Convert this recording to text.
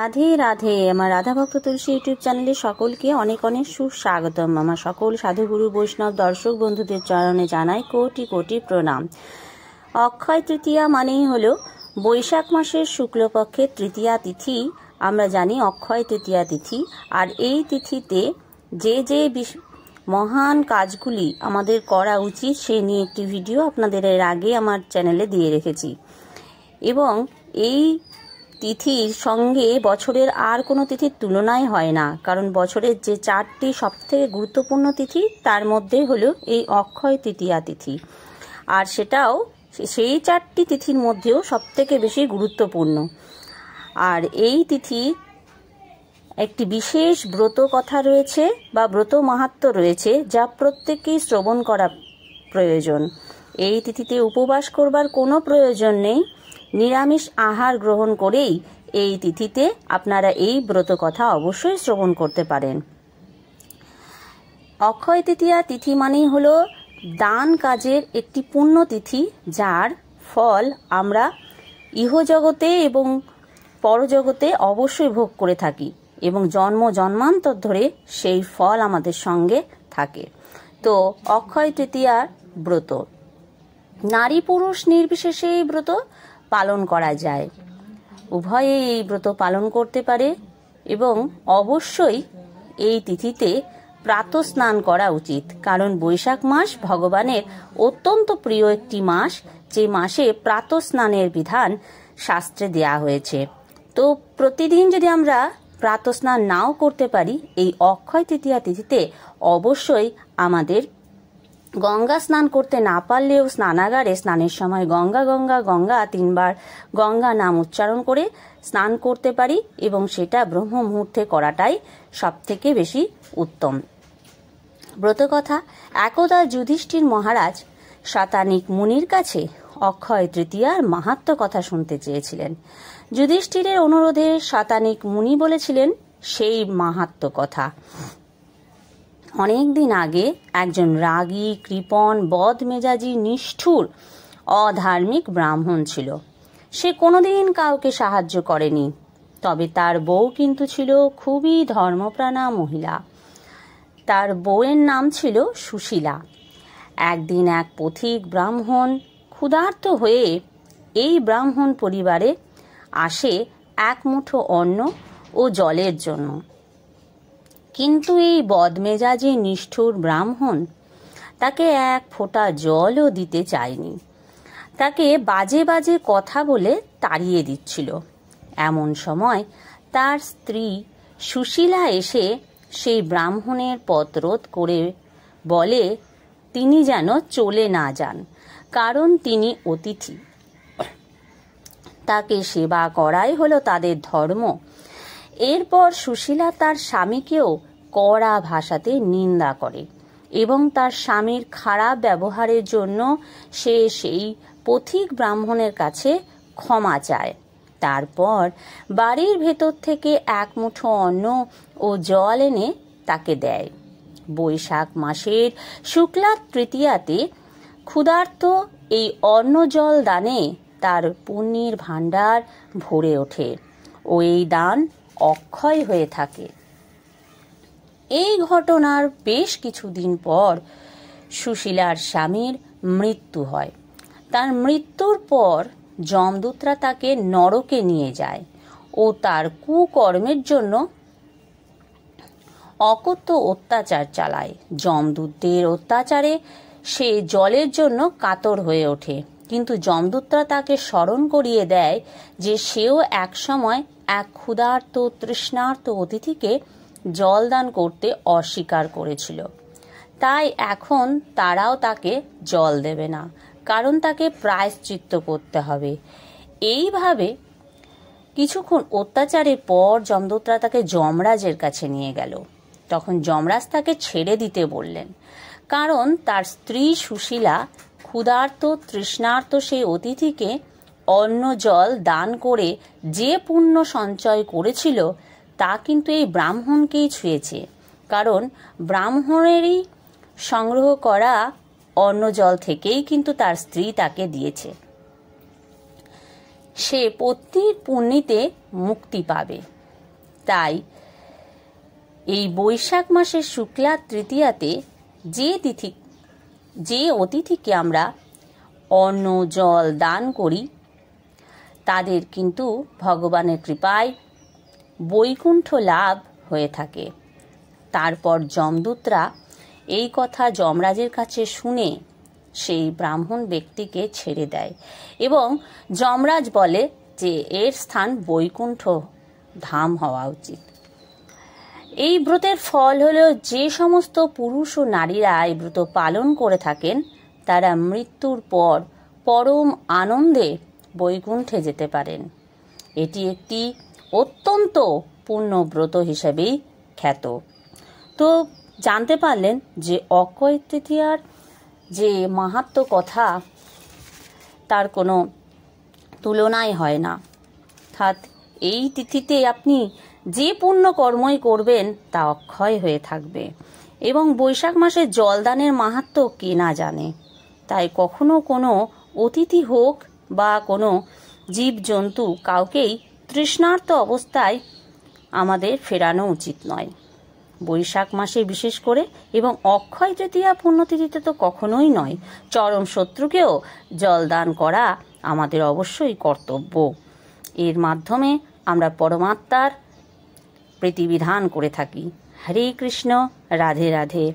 রাধে রাধে। আমার রাধা ভক্ত তুলসী ইউটিউব চ্যানেলে সকলকে অনেক অনেক সুস্বাগতম। আমার সকল সাধুগুরু বৈষ্ণব দর্শক বন্ধুদের চরণে জানাই কোটি কোটি প্রণাম। অক্ষয় তৃতীয়া মানেই হলো বৈশাখ মাসের শুক্লপক্ষের তৃতীয়া তিথি। আমরা জানি অক্ষয় তৃতীয়া তিথি। আর এই তিথিতে যে যে মহান কাজগুলি আমাদের করা উচিত সে নিয়ে একটি ভিডিও আপনাদের এর আগে আমার চ্যানেলে দিয়ে রেখেছি। এবং এই তিথির সঙ্গে বছরের আর কোনো তিথির তুলনাই হয় না, কারণ বছরের যে 4টি সবথেকে গুরুত্বপূর্ণ তিথি তার মধ্যে হলো এই অক্ষয় তৃতীয়া তিথি। আর সেটাও সেই 4টি তিথির মধ্যেও সবথেকে বেশি গুরুত্বপূর্ণ। আর এই তিথি একটি বিশেষ ব্রত কথা রয়েছে বা ব্রত মাহাত্ম্য রয়েছে, যা প্রত্যেকেই শ্রবণ করা প্রয়োজন। এই তিথিতে উপবাস করবার কোনো প্রয়োজন নেই। নিরামিষ আহার গ্রহণ করেই এই তিথিতে আপনারা এই ব্রত কথা অবশ্যই শ্রবণ করতে পারেন। অক্ষয় তৃতীয়া তিথি মানেই হলো দান কাজের একটি পুণ্য তিথি, যার ফল আমরা ইহজগতে এবং পরজগতে অবশ্যই ভোগ করে থাকি এবং জন্ম জন্মান্তর ধরে সেই ফল আমাদের সঙ্গে থাকে। তো অক্ষয় তৃতীয়ার ব্রত নারী পুরুষ নির্বিশেষে এই ব্রত পালন করা যায়। উভয়ে এই ব্রত পালন করতে পারে এবং অবশ্যই এই তিথিতে প্রাতঃ স্নান করা উচিত, কারণ বৈশাখ মাস ভগবানের অত্যন্ত প্রিয় একটি মাস, যে মাসে প্রাতঃ স্নানের বিধান শাস্ত্রে দেয়া হয়েছে। তো প্রতিদিন যদি আমরা প্রাতঃ স্নান নাও করতে পারি, এই অক্ষয় তৃতীয়া তিথিতে অবশ্যই আমাদের গঙ্গা স্নান করতে না পারলেও স্নানাগারে স্নানের সময় গঙ্গা গঙ্গা গঙ্গা 3 বার গঙ্গা নাম উচ্চারণ করে স্নান করতে পারি, এবং সেটা ব্রহ্ম মুহূর্তে করাটাই সবথেকে বেশি উত্তম। ব্রতকথা: একদা যুধিষ্ঠির মহারাজ শতানিক মুনির কাছে অক্ষয় তৃতীয়ার মাহাত্ম্য কথা শুনতে চেয়েছিলেন। যুধিষ্ঠিরের অনুরোধে শতানিক মুনি বলেছিলেন সেই মাহাত্ম্য কথা। অনেকদিন আগে একজন রাগী, কৃপণ, বদমেজাজি, নিষ্ঠুর, অধার্মিক ব্রাহ্মণ ছিল। সে কোনোদিন কাউকে সাহায্য করেনি। তবে তার বউ কিন্তু ছিল খুবই ধর্মপ্রাণা মহিলা। তার বউয়ের নাম ছিল সুশীলা। একদিন এক পথিক ব্রাহ্মণ ক্ষুধার্ত হয়ে এই ব্রাহ্মণ পরিবারে আসে এক মুঠো অন্ন ও জলের জন্য। কিন্তু এই বদমেজাজি নিষ্ঠুর ব্রাহ্মণ তাকে এক ফোঁটা জলও দিতে চায়নি। তাকে বাজে বাজে কথা বলে তাড়িয়ে দিচ্ছিল। এমন সময় তার স্ত্রী সুশীলা এসে সেই ব্রাহ্মণের পথরোধ করে বলে তিনি যেন চলে না যান, কারণ তিনি অতিথি। তাকে সেবা করাই হলো তাদের ধর্ম। এরপর সুশীলা তার স্বামীকেও কড়া ভাষাতে নিন্দা করে এবং তার স্বামীর খারাপ ব্যবহারের জন্য সে সেই পথিক ব্রাহ্মণের কাছে ক্ষমা চায়। তারপর বাড়ির ভেতর থেকে এক মুঠো অন্ন ও জল এনে তাকে দেয়। বৈশাখ মাসের শুক্লা তৃতীয়াতে ক্ষুধার্ত এই অন্ন জল দানে তার পুণ্যের ভাণ্ডার ভরে ওঠে ও এই দান অক্ষয় হয়ে থাকে। এই ঘটনার বেশ কিছুদিন পর সুশীলার স্বামীর মৃত্যু হয়। তার মৃত্যুর পর যমদূতরা তাকে নরকে নিয়ে যায় ও তার কুকর্মের জন্য অকথ্য অত্যাচার চালায়। যমদূতদের অত্যাচারে সে জলের জন্য কাতর হয়ে ওঠে, কিন্তু যমদূতরা তাকে স্মরণ করিয়ে দেয় যে সেও একসময় এক ক্ষুধার্ত তৃষ্ণার্ত অতিথিকে জলদান করতে অস্বীকার করেছিল। তাই এখন তারাও তাকে জল দেবে না, কারণ তাকে প্রায়শ্চিত্ত করতে হবে। এইভাবে কিছুক্ষণ অত্যাচারের পর যমদূতরা তাকে যমরাজের কাছে নিয়ে গেল। তখন যমরাজ তাকে ছেড়ে দিতে বললেন, কারণ তার স্ত্রী সুশীলা ক্ষুধার্ত তৃষ্ণার্ত সেই অতিথিকে অন্ন জল দান করে যে পুণ্য সঞ্চয় করেছিল তা কিন্তু এই ব্রাহ্মণকেই ছুঁয়েছে, কারণ ব্রাহ্মণেরই সংগ্রহ করা অন্ন জল থেকেই কিন্তু তার স্ত্রী তাকে দিয়েছে। সে পত্নীর পুণ্যিতে মুক্তি পাবে। তাই এই বৈশাখ মাসের শুক্লা তৃতীয়াতে যে অতিথিকে আমরা অন্ন জল দান করি তাদের কিন্তু ভগবানের কৃপায় বৈকুণ্ঠ লাভ হয়ে থাকে। তারপর যমদূতরা এই কথা যমরাজের কাছে শুনে সেই ব্রাহ্মণ ব্যক্তিকে ছেড়ে দেয় এবং যমরাজ বলে যে এর স্থান বৈকুণ্ঠ ধাম হওয়া উচিত। এই ব্রতের ফল হলো যে সমস্ত পুরুষ ও নারীরা এই ব্রত পালন করে থাকেন তারা মৃত্যুর পর পরম আনন্দে বৈকুণ্ঠে যেতে পারেন। এটি একটি অত্যন্ত পূর্ণ ব্রত হিসেবেই খ্যাত। তো জানতে পারলেন যে অক্ষয় তৃতীয়ার যে মাহাত্ম্য কথা তার কোনো তুলনাই হয় না। অর্থাৎ এই তিথিতে আপনি যে পুণ্য কর্মই করবেন তা অক্ষয় হয়ে থাকবে এবং বৈশাখ মাসে জলদানের মাহাত্ম্য কে না জানে। তাই কখনো কোনো অতিথি হোক বা কোনো জীবজন্তু কাউকেই তৃষ্ণার্ত অবস্থায় আমাদের ফেরানো উচিত নয় বৈশাখ মাসে বিশেষ করে, এবং অক্ষয় তৃতীয়া পুণ্যতিথিতে তো কখনোই নয়। চরম শত্রুকেও জলদান করা আমাদের অবশ্যই কর্তব্য। এর মাধ্যমে আমরা পরমাত্মার প্রীতিবিধান করে থাকি। হরে কৃষ্ণ, রাধে রাধে।